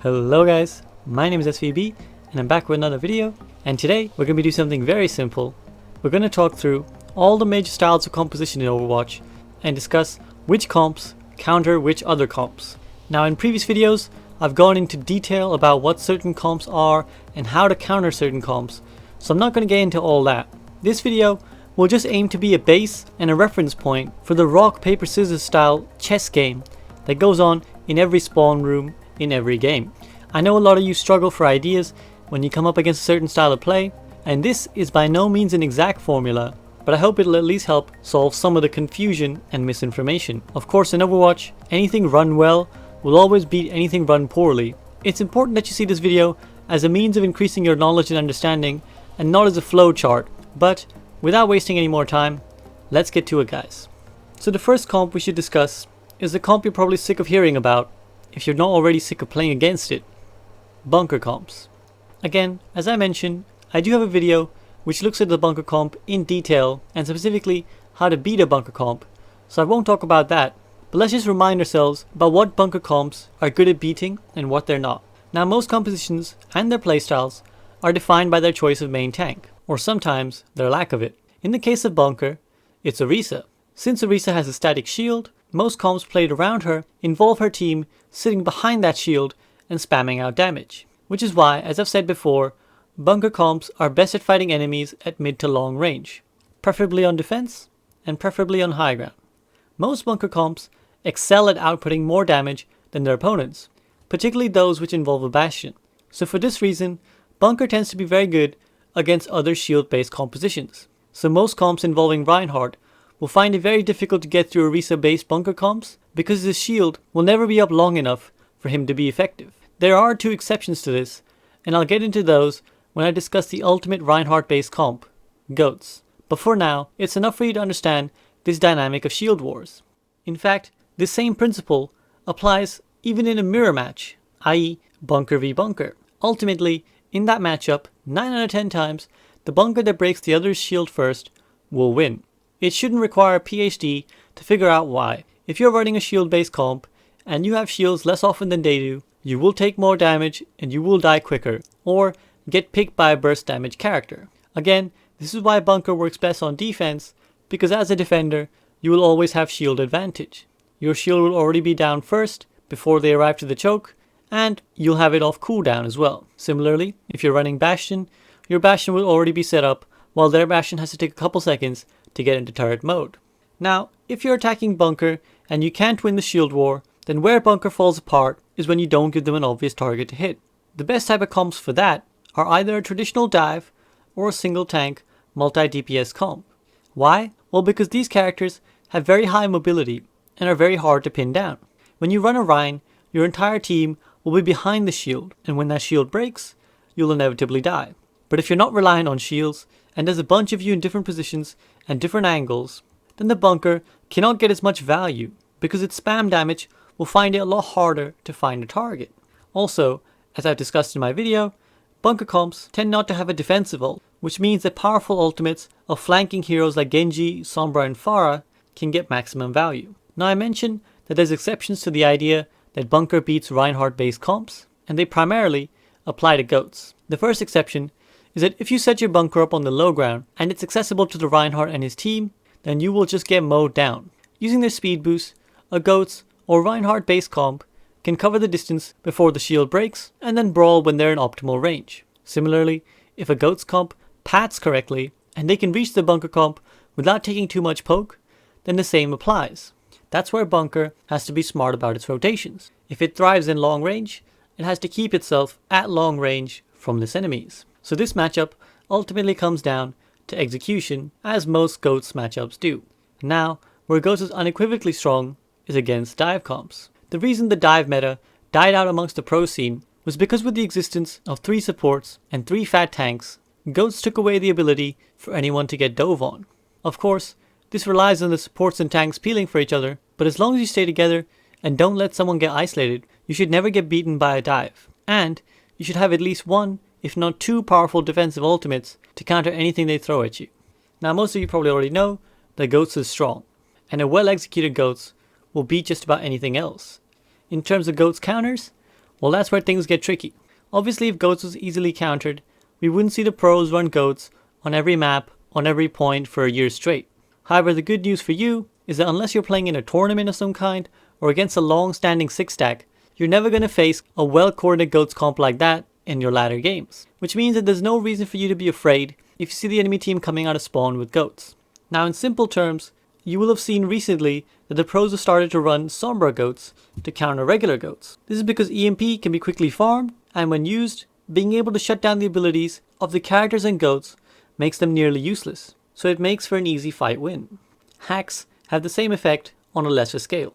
Hello guys, my name is SVB and I'm back with another video, and today we're going to be doing something very simple. We're going to talk through all the major styles of composition in Overwatch and discuss which comps counter which other comps. Now in previous videos I've gone into detail about what certain comps are and how to counter certain comps, so I'm not going to get into all that. This video will just aim to be a base and a reference point for the rock paper scissors style chess game that goes on in every spawn room in every game. I know a lot of you struggle for ideas when you come up against a certain style of play, and this is by no means an exact formula, but I hope it'll at least help solve some of the confusion and misinformation. Of course, in Overwatch, anything run well will always beat anything run poorly. It's important that you see this video as a means of increasing your knowledge and understanding and not as a flow chart. But without wasting any more time, let's get to it guys. So the first comp we should discuss is the comp you're probably sick of hearing about if you're not already sick of playing against it. Bunker comps. Again, as I mentioned, I do have a video which looks at the bunker comp in detail and specifically how to beat a bunker comp, so I won't talk about that, but let's just remind ourselves about what bunker comps are good at beating and what they're not. Now most compositions and their playstyles are defined by their choice of main tank, or sometimes their lack of it. In the case of bunker, it's Orisa. Since Orisa has a static shield, most comps played around her involve her team sitting behind that shield and spamming out damage. Which is why, as I've said before, bunker comps are best at fighting enemies at mid to long range, preferably on defense and preferably on high ground. Most bunker comps excel at outputting more damage than their opponents, particularly those which involve a bastion. So for this reason, bunker tends to be very good against other shield-based compositions. So most comps involving Reinhardt will find it very difficult to get through Orisa-based bunker comps because his shield will never be up long enough for him to be effective. There are two exceptions to this, and I'll get into those when I discuss the ultimate Reinhardt-based comp, Goats. But for now, it's enough for you to understand this dynamic of shield wars. In fact, this same principle applies even in a mirror match, i.e. bunker v bunker. Ultimately, in that matchup, 9 out of 10 times, the bunker that breaks the other's shield first will win. It shouldn't require a PhD to figure out why. If you're running a shield-based comp and you have shields less often than they do, you will take more damage and you will die quicker, or get picked by a burst damage character. Again, this is why bunker works best on defense, because as a defender, you will always have shield advantage. Your shield will already be down first before they arrive to the choke, and you'll have it off cooldown as well. Similarly, if you're running Bastion, your Bastion will already be set up while their Bastion has to take a couple seconds to get into turret mode. Now, if you're attacking bunker and you can't win the shield war, then where bunker falls apart is when you don't give them an obvious target to hit. The best type of comps for that are either a traditional dive or a single tank multi-DPS comp. Why? Well, because these characters have very high mobility and are very hard to pin down. When you run a Rein, your entire team will be behind the shield, and when that shield breaks, you'll inevitably die. But if you're not relying on shields, and there's a bunch of you in different positions and different angles, then the bunker cannot get as much value because its spam damage will find it a lot harder to find a target. Also, as I've discussed in my video, bunker comps tend not to have a defensive ult, which means that powerful ultimates of flanking heroes like Genji, Sombra and Pharah can get maximum value. Now I mentioned that there's exceptions to the idea that bunker beats Reinhardt based comps, and they primarily apply to Goats. The first exception is that if you set your bunker up on the low ground and it's accessible to the Reinhardt and his team, then you will just get mowed down. Using their speed boost, a Goats or Reinhardt based comp can cover the distance before the shield breaks and then brawl when they're in optimal range. Similarly, if a Goats comp pats correctly and they can reach the bunker comp without taking too much poke, then the same applies. That's where bunker has to be smart about its rotations. If it thrives in long range, it has to keep itself at long range from its enemies. So this matchup ultimately comes down to execution, as most Goats matchups do. Now, where Goats is unequivocally strong is against dive comps. The reason the dive meta died out amongst the pro scene was because with the existence of 3 supports and 3 fat tanks, Goats took away the ability for anyone to get dove on. Of course, this relies on the supports and tanks peeling for each other, but as long as you stay together and don't let someone get isolated, you should never get beaten by a dive. And you should have at least 1, if not 2 powerful defensive ultimates to counter anything they throw at you. Now most of you probably already know that Goats is strong, and a well executed Goats will beat just about anything else. In terms of Goats counters, Well, that's where things get tricky. Obviously, if goats was easily countered, we wouldn't see the pros run goats on every map, on every point for a year straight. However, the good news for you is that unless you're playing in a tournament of some kind, or against a long-standing 6-stack, you're never going to face a well-coordinated goats comp like that in your latter games. Which means that there's no reason for you to be afraid if you see the enemy team coming out of spawn with goats. Now, in simple terms, you will have seen recently that the pros have started to run Sombra goats to counter regular goats. This is because EMP can be quickly farmed, and when used, being able to shut down the abilities of the characters and goats makes them nearly useless, so it makes for an easy fight win. Hacks have the same effect on a lesser scale.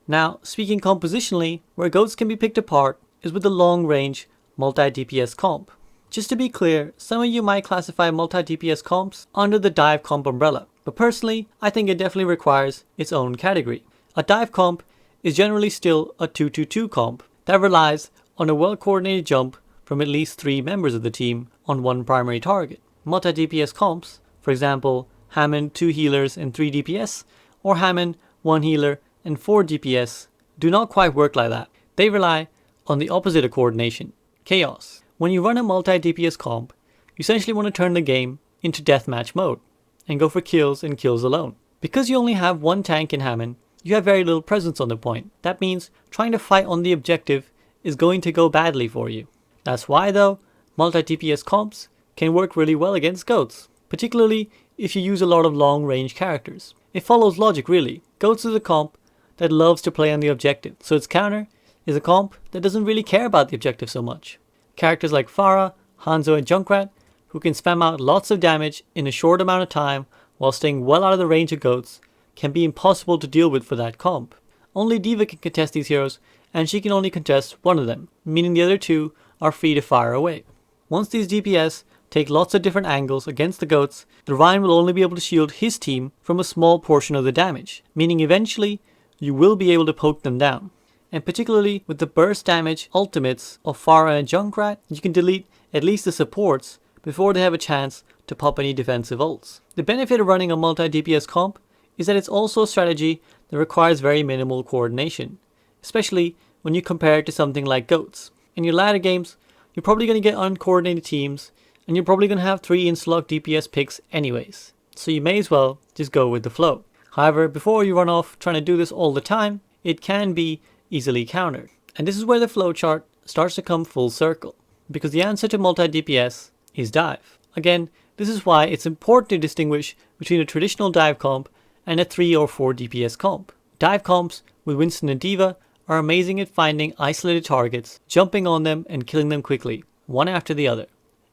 Now, speaking compositionally, where goats can be picked apart is with the long-range multi-DPS comp. Just to be clear, some of you might classify multi-DPS comps under the dive comp umbrella, but personally, I think it definitely requires its own category. A dive comp is generally still a 2-2-2 comp that relies on a well-coordinated jump from at least 3 members of the team on one primary target. Multi-DPS comps, for example, Hammond 2 healers and 3 DPS, or Hammond 1 healer and 4 DPS, do not quite work like that. They rely on the opposite of coordination, chaos. When you run a multi-DPS comp, you essentially want to turn the game into deathmatch mode and go for kills and kills alone. Because you only have one tank in Hammond, you have very little presence on the point. That means trying to fight on the objective is going to go badly for you. That's why though, multi-DPS comps can work really well against goats, particularly if you use a lot of long-range characters. It follows logic really. Goats is a comp that loves to play on the objective, so its counter is a comp that doesn't really care about the objective so much. Characters like Pharah, Hanzo and Junkrat, who can spam out lots of damage in a short amount of time while staying well out of the range of goats, can be impossible to deal with for that comp. Only D.Va can contest these heroes, and she can only contest one of them, meaning the other two are free to fire away. Once these DPS take lots of different angles against the goats, the Rhine will only be able to shield his team from a small portion of the damage, meaning eventually you will be able to poke them down. And particularly with the burst damage ultimates of Pharah and Junkrat, you can delete at least the supports before they have a chance to pop any defensive ults. The benefit of running a multi-DPS comp is that it's also a strategy that requires very minimal coordination, especially when you compare it to something like goats. In your latter games, you're probably going to get uncoordinated teams, and you're probably going to have 3 insta-lock DPS picks anyways, so you may as well just go with the flow. However, before you run off trying to do this all the time, it can be easily countered. And this is where the flowchart starts to come full circle, because the answer to multi-DPS is dive. Again, this is why it's important to distinguish between a traditional dive comp and a 3 or 4 DPS comp. Dive comps with Winston and D.Va are amazing at finding isolated targets, jumping on them and killing them quickly, one after the other.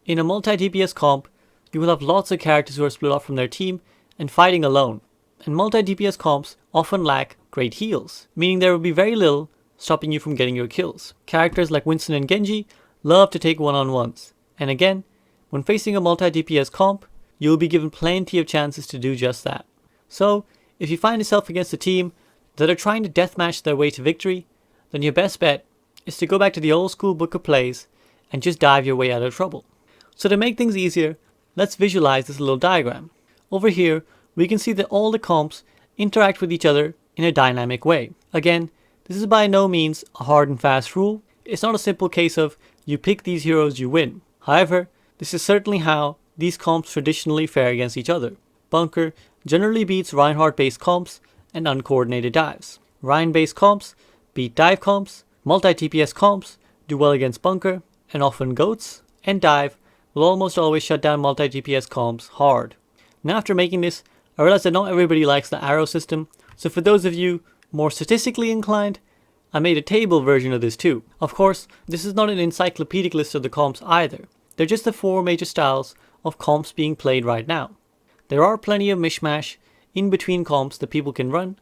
In a multi-DPS comp, you will have lots of characters who are split off from their team and fighting alone, and multi-DPS comps often lack great heals, meaning there will be very little stopping you from getting your kills. Characters like Winston and Genji love to take one-on-ones, and again, when facing a multi-DPS comp, you will be given plenty of chances to do just that. So, if you find yourself against a team that are trying to deathmatch their way to victory, then your best bet is to go back to the old school book of plays and just dive your way out of trouble. So to make things easier, let's visualize this little diagram. Over here, we can see that all the comps interact with each other in a dynamic way. Again, this is by no means a hard and fast rule. It's not a simple case of you pick these heroes, you win. However, this is certainly how these comps traditionally fare against each other. Bunker generally beats Reinhardt-based comps and uncoordinated dives. Rhine-based comps beat dive comps, multi-DPS comps do well against Bunker, and often goats, and dive will almost always shut down multi-DPS comps hard. Now after making this, I realized that not everybody likes the arrow system, so for those of you more statistically inclined, I made a table version of this too. Of course, this is not an encyclopedic list of the comps either. They're just the 4 major styles of comps being played right now. There are plenty of mishmash in between comps that people can run,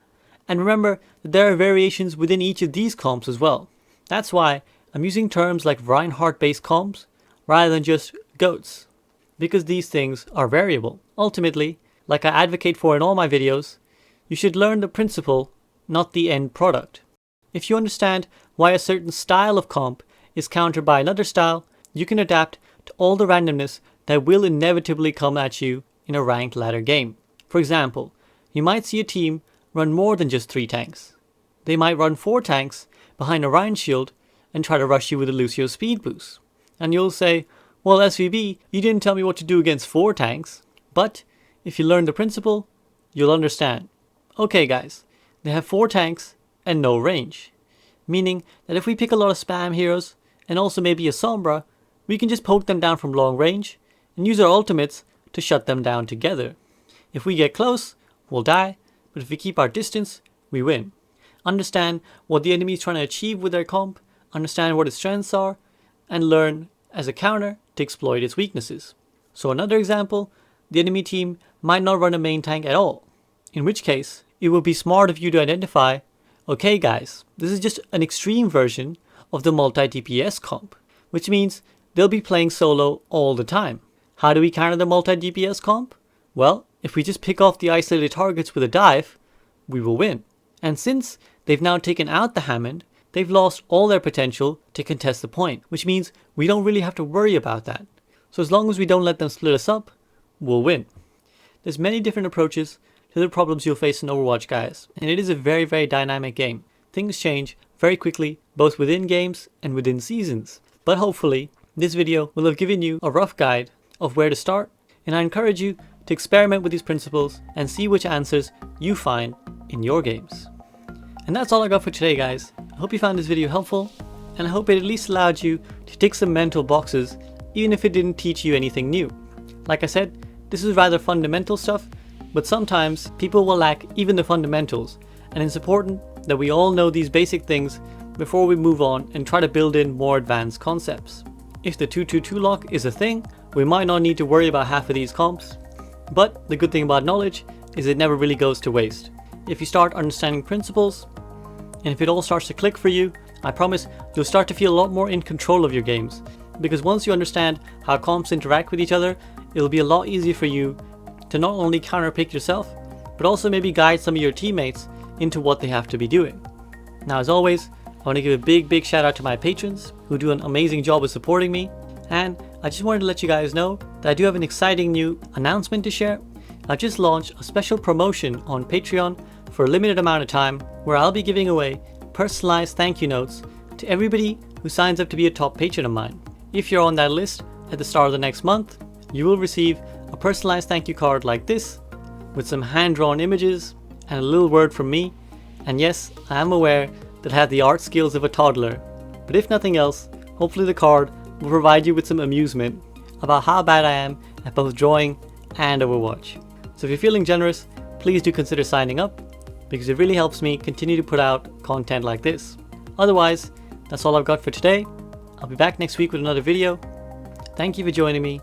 and remember that there are variations within each of these comps as well. That's why I'm using terms like Reinhardt-based comps rather than just goats, because these things are variable. Ultimately, like I advocate for in all my videos, you should learn the principle, not the end product. If you understand why a certain style of comp is countered by another style, you can adapt to all the randomness that will inevitably come at you in a ranked ladder game. For example, you might see a team run more than just 3 tanks. They might run 4 tanks behind a Rhine shield and try to rush you with a Lucio speed boost. And you'll say, well SVB, you didn't tell me what to do against 4 tanks. But if you learn the principle, you'll understand. Okay guys, they have 4 tanks and no range. Meaning that if we pick a lot of spam heroes and also maybe a Sombra, we can just poke them down from long range and use our ultimates to shut them down together. If we get close, we'll die, but if we keep our distance, we win. Understand what the enemy is trying to achieve with their comp, understand what its strengths are, and learn as a counter to exploit its weaknesses. So another example, the enemy team might not run a main tank at all, in which case it would be smart of you to identify, okay guys, this is just an extreme version of the multi-DPS comp, which means they'll be playing solo all the time. How do we counter the multi-DPS comp? Well, if we just pick off the isolated targets with a dive, we will win. And since they've now taken out the Hammond, they've lost all their potential to contest the point, which means we don't really have to worry about that. So as long as we don't let them split us up, we'll win. There's many different approaches to the problems you'll face in Overwatch, guys, and it is a very, very dynamic game. Things change very quickly, both within games and within seasons. But hopefully, this video will have given you a rough guide of where to start, and I encourage you to experiment with these principles and see which answers you find in your games. And that's all I got for today, guys. I hope you found this video helpful, and I hope it at least allowed you to tick some mental boxes, even if it didn't teach you anything new. Like I said, this is rather fundamental stuff, but sometimes people will lack even the fundamentals, and it's important that we all know these basic things before we move on and try to build in more advanced concepts. If the 222 lock is a thing, we might not need to worry about half of these comps, but the good thing about knowledge is it never really goes to waste. If you start understanding principles, and if it all starts to click for you, I promise you'll start to feel a lot more in control of your games, because once you understand how comps interact with each other, it'll be a lot easier for you to not only counterpick yourself, but also maybe guide some of your teammates into what they have to be doing. Now as always, I want to give a big shout out to my patrons who do an amazing job of supporting me, and I just wanted to let you guys know that I do have an exciting new announcement to share. I've just launched a special promotion on Patreon for a limited amount of time where I'll be giving away personalized thank you notes to everybody who signs up to be a top patron of mine. If you're on that list at the start of the next month, you will receive a personalized thank you card like this with some hand-drawn images and a little word from me. And yes, I am aware that I have the art skills of a toddler, but if nothing else, hopefully the card will provide you with some amusement about how bad I am at both drawing and Overwatch. So if you're feeling generous, please do consider signing up, because it really helps me continue to put out content like this. Otherwise, that's all I've got for today. I'll be back next week with another video. Thank you for joining me.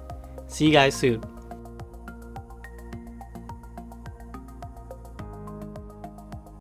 See you guys soon.